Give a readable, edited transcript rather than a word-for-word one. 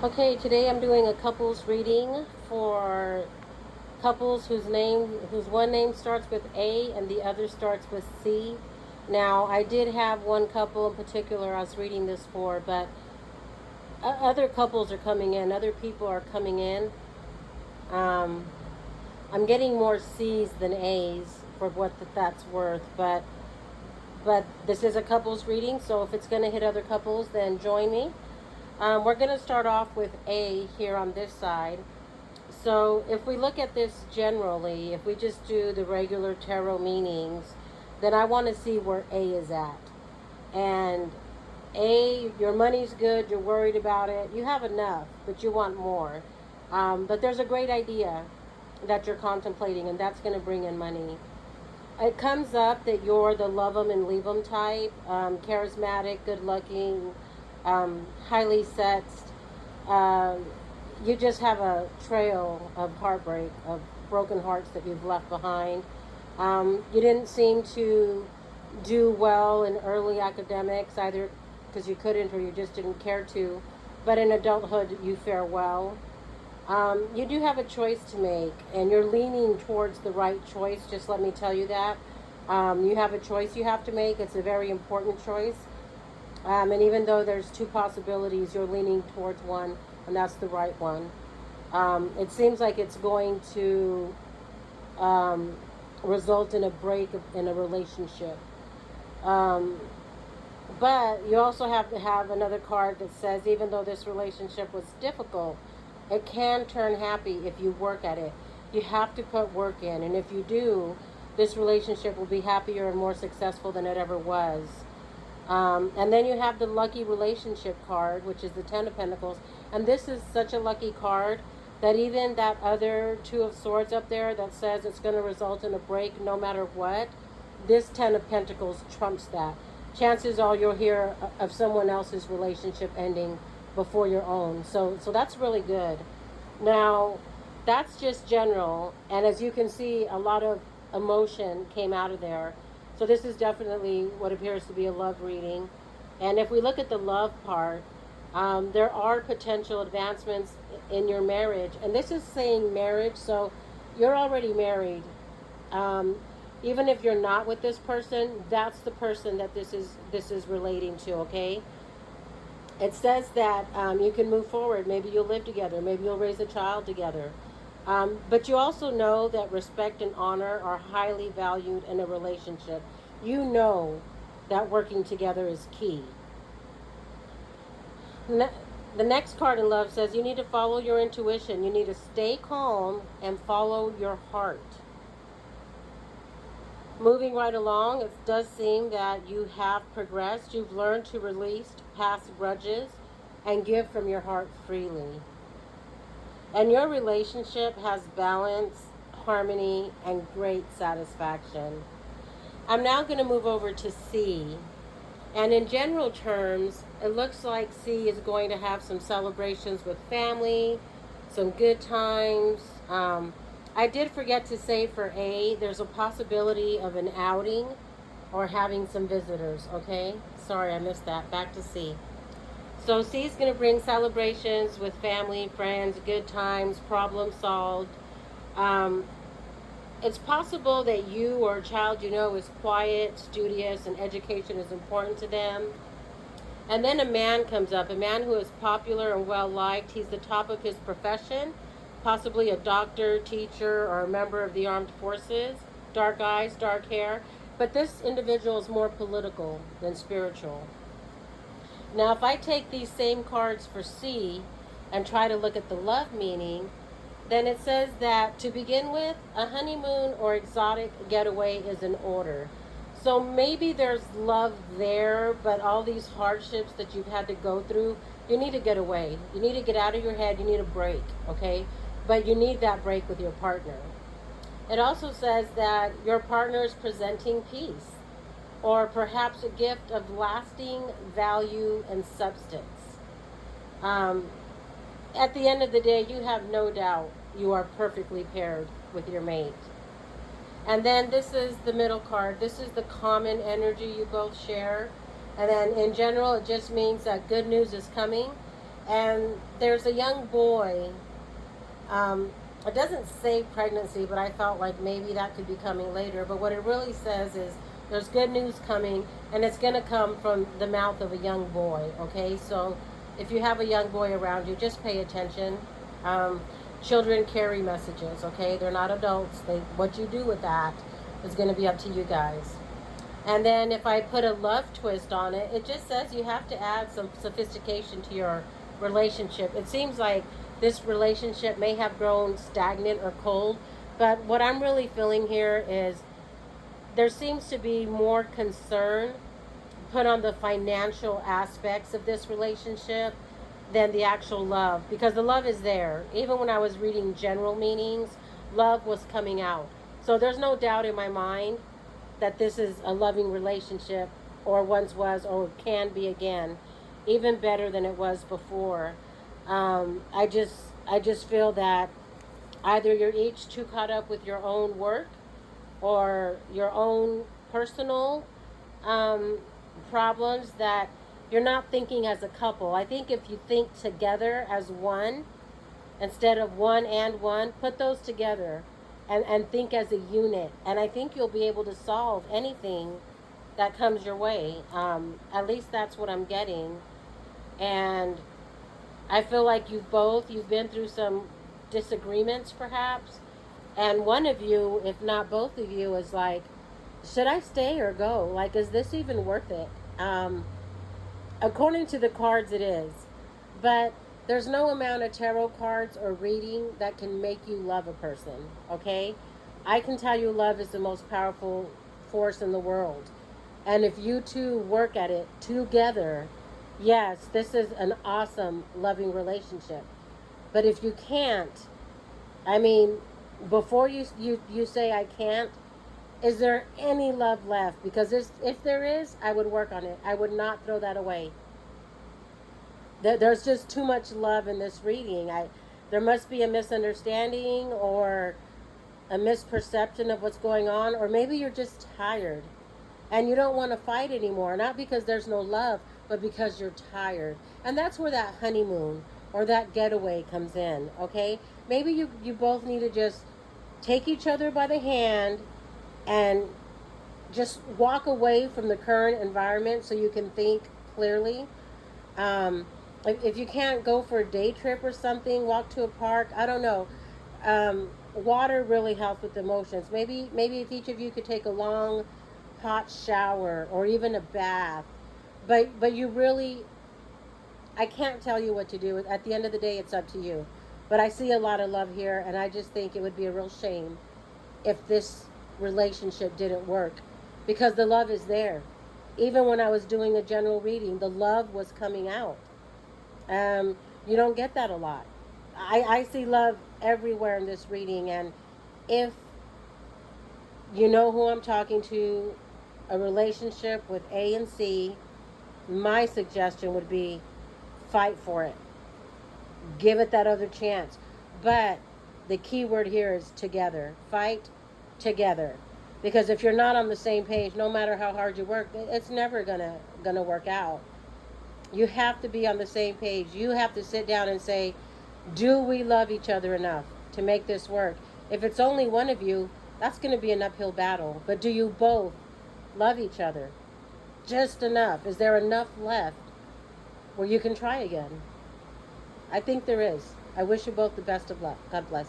Okay, today I'm doing a couples reading for couples whose one name starts with A and the other starts with C. Now, I did have one couple in particular I was reading this for, but other couples are coming in, other people are coming in. Um, I'm getting more C's than A's for what that's worth, but this is a couples reading, so if it's going to hit other couples, then join me. We're going to start off with A here on this side. So if we look at this generally, if we just do the regular tarot meanings, then I want to see where A is at. And A, your money's good, you're worried about it, you have enough, but you want more. But there's a great idea that you're contemplating, and that's going to bring in money. It comes up that you're the love 'em and leave 'em type, charismatic, good-looking, highly sexed. Um, you just have a trail of heartbreak, of broken hearts that you've left behind. You didn't seem to do well in early academics, either because you couldn't or you just didn't care to. But in adulthood, you fare well. You do have a choice to make, and you're leaning towards the right choice. Just let me tell you that. You have a choice you have to make. It's a very important choice. And even though there's two possibilities, you're leaning towards one, and that's the right one. It seems like it's going to result in a break in a relationship. Um, but you also have to have another card that says, even though this relationship was difficult, it can turn happy if you work at it. You have to put work in, and if you do, this relationship will be happier and more successful than it ever was. And then you have the lucky relationship card, which is the Ten of Pentacles. And this is such a lucky card that even that other Two of Swords up there that says it's going to result in a break no matter what, this Ten of Pentacles trumps that. Chances are you'll hear of someone else's relationship ending before your own. So that's really good. Now, that's just general. And as you can see, a lot of emotion came out of there. So this is definitely what appears to be a love reading. And if we look at the love part, there are potential advancements in your marriage. And this is saying marriage, so you're already married. Even if you're not with this person, that's the person that this is relating to, okay? It says that you can move forward. Maybe you'll live together. Maybe you'll raise a child together. But you also know that respect and honor are highly valued in a relationship. You know that working together is key. The next card in love says you need to follow your intuition. You need to stay calm and follow your heart. Moving right along, it does seem that you have progressed. You've learned to release past grudges and give from your heart freely. And your relationship has balance, harmony, and great satisfaction. I'm now going to move over to C. And in general terms, it looks like C is going to have some celebrations with family, some good times. I did forget to say for A, there's a possibility of an outing or having some visitors, okay? Sorry, I missed that. Back to C. So C is going to bring celebrations with family, friends, good times, problem solved. It's possible that you or a child you know is quiet, studious, and education is important to them. And then a man comes up, a man who is popular and well-liked. He's the top of his profession, possibly a doctor, teacher, or a member of the armed forces. Dark eyes, dark hair. But this individual is more political than spiritual. Now, if I take these same cards for C and try to look at the love meaning, then it says that to begin with, a honeymoon or exotic getaway is in order. So maybe there's love there, but all these hardships that you've had to go through, you need to get away. You need to get out of your head. You need a break, okay? But you need that break with your partner. It also says that your partner is presenting peace, or perhaps a gift of lasting value and substance. At the end of the day, you have no doubt you are perfectly paired with your mate. And then this is the middle card. This is the common energy you both share. And then in general, it just means that good news is coming. And there's a young boy. It doesn't say pregnancy, but I felt like maybe that could be coming later. But what it really says is there's good news coming, and it's going to come from the mouth of a young boy. Okay, so if you have a young boy around you, just pay attention. Um, Children carry messages. Okay, they're not adults. What you do with that is going to be up to you guys. And then if I put a love twist on it, it just says you have to add some sophistication to your relationship. It seems like this relationship may have grown stagnant or cold, but what I'm really feeling here is there seems to be more concern put on the financial aspects of this relationship than the actual love, because the love is there. Even when I was reading general meanings, love was coming out. So there's no doubt in my mind that this is a loving relationship, or once was, or can be again, even better than it was before. I just feel that either you're each too caught up with your own work or your own personal um, problems, that you're not thinking as a couple. I think if you think together as one instead of one and one, put those together and think as a unit. And I think you'll be able to solve anything that comes your way. At least that's what I'm getting. And I feel like you've been through some disagreements perhaps. And one of you, if not both of you, is like, should I stay or go? Like, is this even worth it? According to the cards, it is. But there's no amount of tarot cards or reading that can make you love a person, okay? I can tell you love is the most powerful force in the world. And if you two work at it together, yes, this is an awesome, loving relationship. But if you can't, I mean, before you say I can't, is there any love left? Because if there is, I would work on it. I would not throw that away. There's just too much love in this reading. There must be a misunderstanding or a misperception of what's going on, or maybe you're just tired and you don't want to fight anymore, not because there's no love, but because you're tired. And that's where that honeymoon or that getaway comes in, okay? Maybe you both need to just take each other by the hand and just walk away from the current environment so you can think clearly. If you can't go for a day trip or something, walk to a park, I don't know. Water really helps with emotions. Maybe if each of you could take a long hot shower or even a bath. But you really, I can't tell you what to do. At the end of the day, it's up to you. But I see a lot of love here, and I just think it would be a real shame if this relationship didn't work, because the love is there. Even when I was doing a general reading, the love was coming out. You don't get that a lot. I see love everywhere in this reading, and if you know who I'm talking to, a relationship with A and C, my suggestion would be fight for it. Give it that other chance. But the key word here is together. Fight together. Because if you're not on the same page, no matter how hard you work, it's never gonna work out. You have to be on the same page. You have to sit down and say, do we love each other enough to make this work? If it's only one of you, that's going to be an uphill battle. But do you both love each other just enough? Is there enough left where you can try again? I think there is. I wish you both the best of luck. God bless.